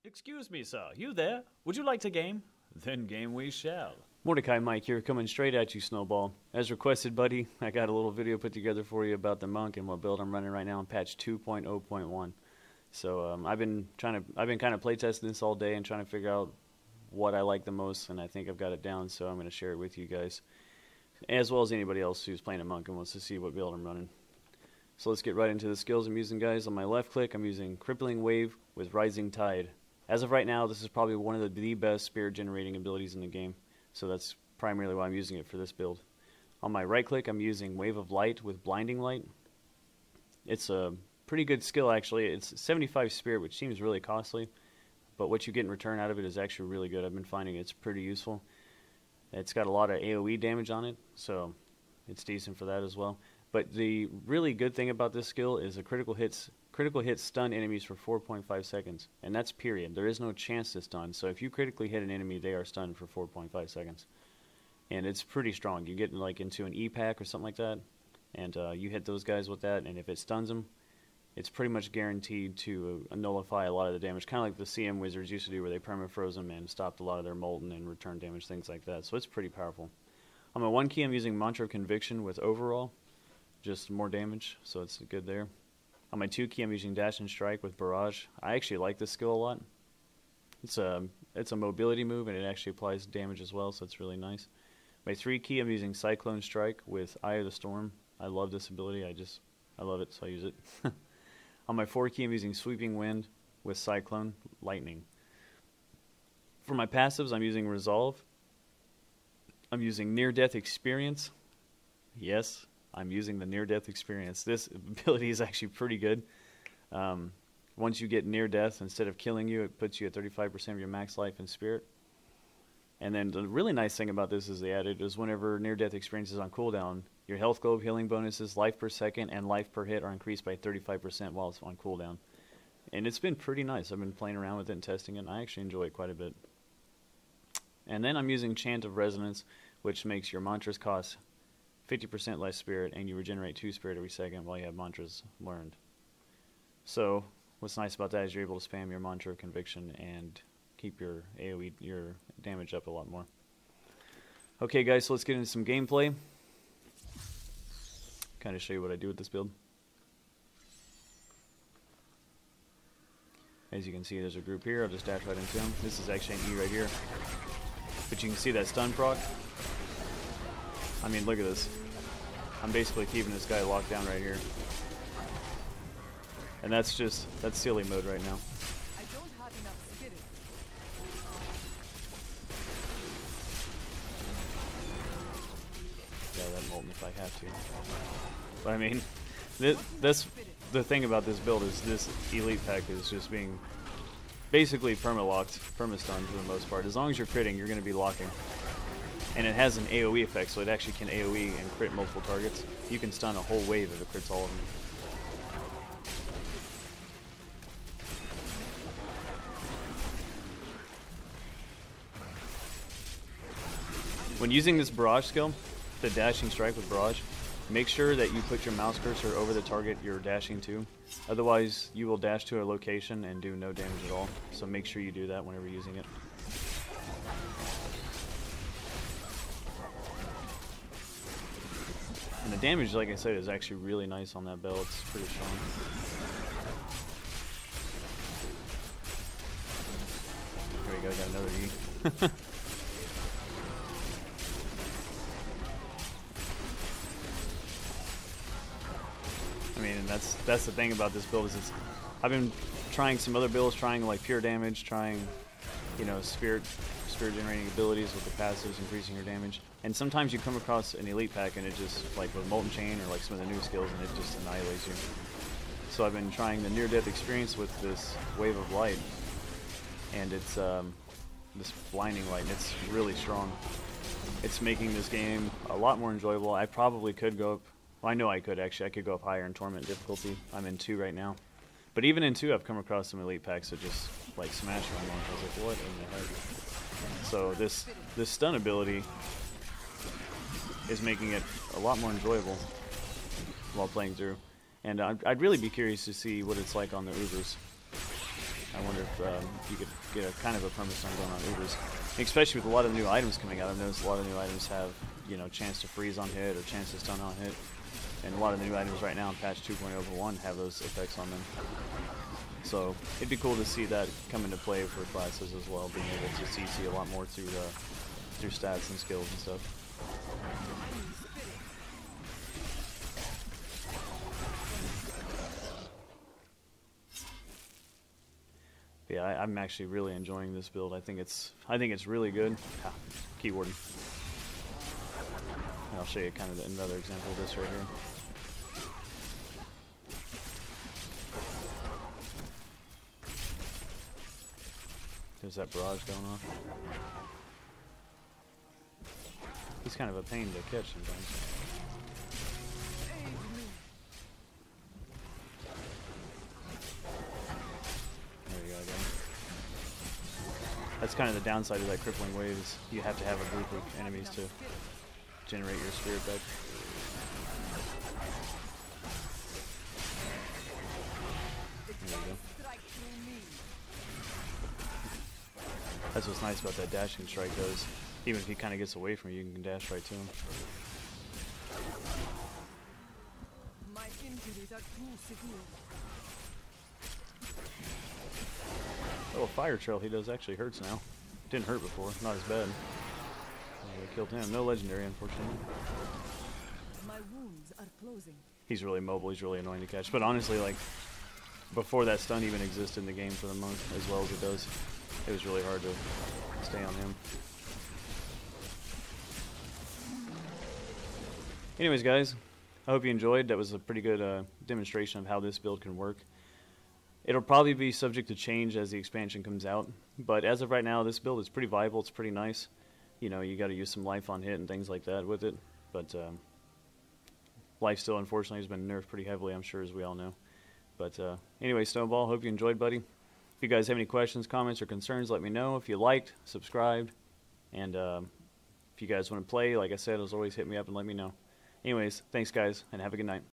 Excuse me, sir. You there? Would you like to game? Then game we shall. Mordecai Mike here, coming straight at you, Snowball. As requested, buddy, I got a little video put together for you about the monk and what build I'm running right now in patch 2.0.1. So I've been kind of playtesting this all day and trying to figure out what I like the most, and I think I've got it down. So I'm going to share it with you guys, as well as anybody else who's playing a monk and wants to see what build I'm running. So let's get right into the skills I'm using, guys. On my left click, I'm using Crippling Wave with Rising Tide. As of right now, this is probably one of the best spirit generating abilities in the game, so that's primarily why I'm using it for this build. On my right click, I'm using Wave of Light with Blinding Light. It's a pretty good skill, actually. It's 75 spirit, which seems really costly, but what you get in return out of it is actually really good. I've been finding it's pretty useful. It's got a lot of AoE damage on it, so it's decent for that as well. But the really good thing about this skill is the critical hits stun enemies for 4.5 seconds, and that's period. There is no chance to stun, so if you critically hit an enemy, they are stunned for 4.5 seconds. And it's pretty strong. You get like into an E-pack or something like that, and you hit those guys with that, and if it stuns them, it's pretty much guaranteed to nullify a lot of the damage, kind of like the CM Wizards used to do, where they perma-froze them and stopped a lot of their molten and return damage, things like that. So it's pretty powerful. On my 1 key, I'm using Mantra of Conviction with Overall, just more damage, so it's good there. On my 2 key, I'm using Dash and Strike with Barrage. I actually like this skill a lot. It's a mobility move, and it actually applies damage as well, so it's really nice. My 3 key, I'm using Cyclone Strike with Eye of the Storm. I love this ability. I love it, so I use it. On my 4 key, I'm using Sweeping Wind with Cyclone Lightning. For my passives, I'm using Resolve. I'm using Near-Death Experience. Yes, I'm using the near-death experience. This ability is actually pretty good. Once you get near death, instead of killing you, it puts you at 35% of your max life and spirit. And then the really nice thing about this is they added is whenever near-death experience is on cooldown, your health globe healing bonuses, life per second, and life per hit are increased by 35% while it's on cooldown. And it's been pretty nice. I've been playing around with it and testing it, and I actually enjoy it quite a bit. And then I'm using Chant of Resonance, which makes your mantras cost 50% less spirit, and you regenerate 2 spirit every second while you have mantras learned. So what's nice about that is you're able to spam your Mantra of Conviction and keep your AoE, your damage up a lot more. Okay guys, so let's get into some gameplay. Kind of show you what I do with this build. As you can see, there's a group here. I'll just dash right into them. This is actually an E right here. But you can see that stun proc. I mean, look at this. I'm basically keeping this guy locked down right here. And that's silly mode right now. I don't have enough spirit. Yeah, that molten if I have to. But I mean, that's the thing about this build is this elite pack is just being basically perma-locked, perma-stunned for the most part. As long as you're critting, you're going to be locking. And it has an AoE effect, so it actually can AoE and crit multiple targets. You can stun a whole wave if it crits all of them. When using this Barrage skill, the Dashing Strike with Barrage, make sure that you put your mouse cursor over the target you're dashing to. Otherwise, you will dash to a location and do no damage at all. So make sure you do that whenever using it. And the damage, like I said, is actually really nice on that bell. It's pretty strong. There we go, got another E. I mean, and that's the thing about this build is I've been trying some other builds, trying like pure damage, trying, you know, spirit generating abilities with the passives, increasing your damage. And sometimes you come across an elite pack and it just, like with Molten Chain or like some of the new skills, and it just annihilates you. So I've been trying the near-death experience with this Wave of Light, and it's this Blinding Light, and it's really strong. It's making this game a lot more enjoyable. I probably could go up, well, I know I could actually, I could go up higher in Torment difficulty. I'm in 2 right now. But even in 2, I've come across some elite packs that just like smash around one. I was like, what in the heck? So this stun ability is making it a lot more enjoyable while playing through. And I'd really be curious to see what it's like on the Ubers. I wonder if you could get a kind of a perma-stun going on Ubers. Especially with a lot of new items coming out. I've noticed a lot of new items have, you know, chance to freeze on hit or chance to stun on hit. And a lot of the new items right now in patch 2.0.1 have those effects on them. So it'd be cool to see that come into play for classes as well, being able to CC a lot more through stats and skills and stuff. Yeah, I'm actually really enjoying this build. I think it's really good. Keyword. And I'll show you kind of another example of this right here. There's that barrage going on. He's kind of a pain to catch sometimes. There you go, again. That's kind of the downside of that crippling wave is you have to have a group of enemies to generate your spirit back. There you go. That's what's nice about that dashing strike, though, is even if he kind of gets away from you, you can dash right to him. My injuries are too severe. Oh, fire trail he does actually hurts now. Didn't hurt before, not as bad. We killed him. No legendary, unfortunately. My wounds are closing. He's really mobile, he's really annoying to catch. But honestly, like, before that stun even existed in the game for the month, as well as it does, it was really hard to stay on him. Anyways, guys, I hope you enjoyed. That was a pretty good demonstration of how this build can work. It'll probably be subject to change as the expansion comes out, but as of right now, this build is pretty viable. It's pretty nice. You know, you got to use some life on hit and things like that with it, but life still, unfortunately, has been nerfed pretty heavily, I'm sure, as we all know. But anyway, Snowball, hope you enjoyed, buddy. If you guys have any questions, comments, or concerns, let me know. If you liked, subscribed, and if you guys want to play, like I said, as always, hit me up and let me know. Anyways, thanks, guys, and have a good night.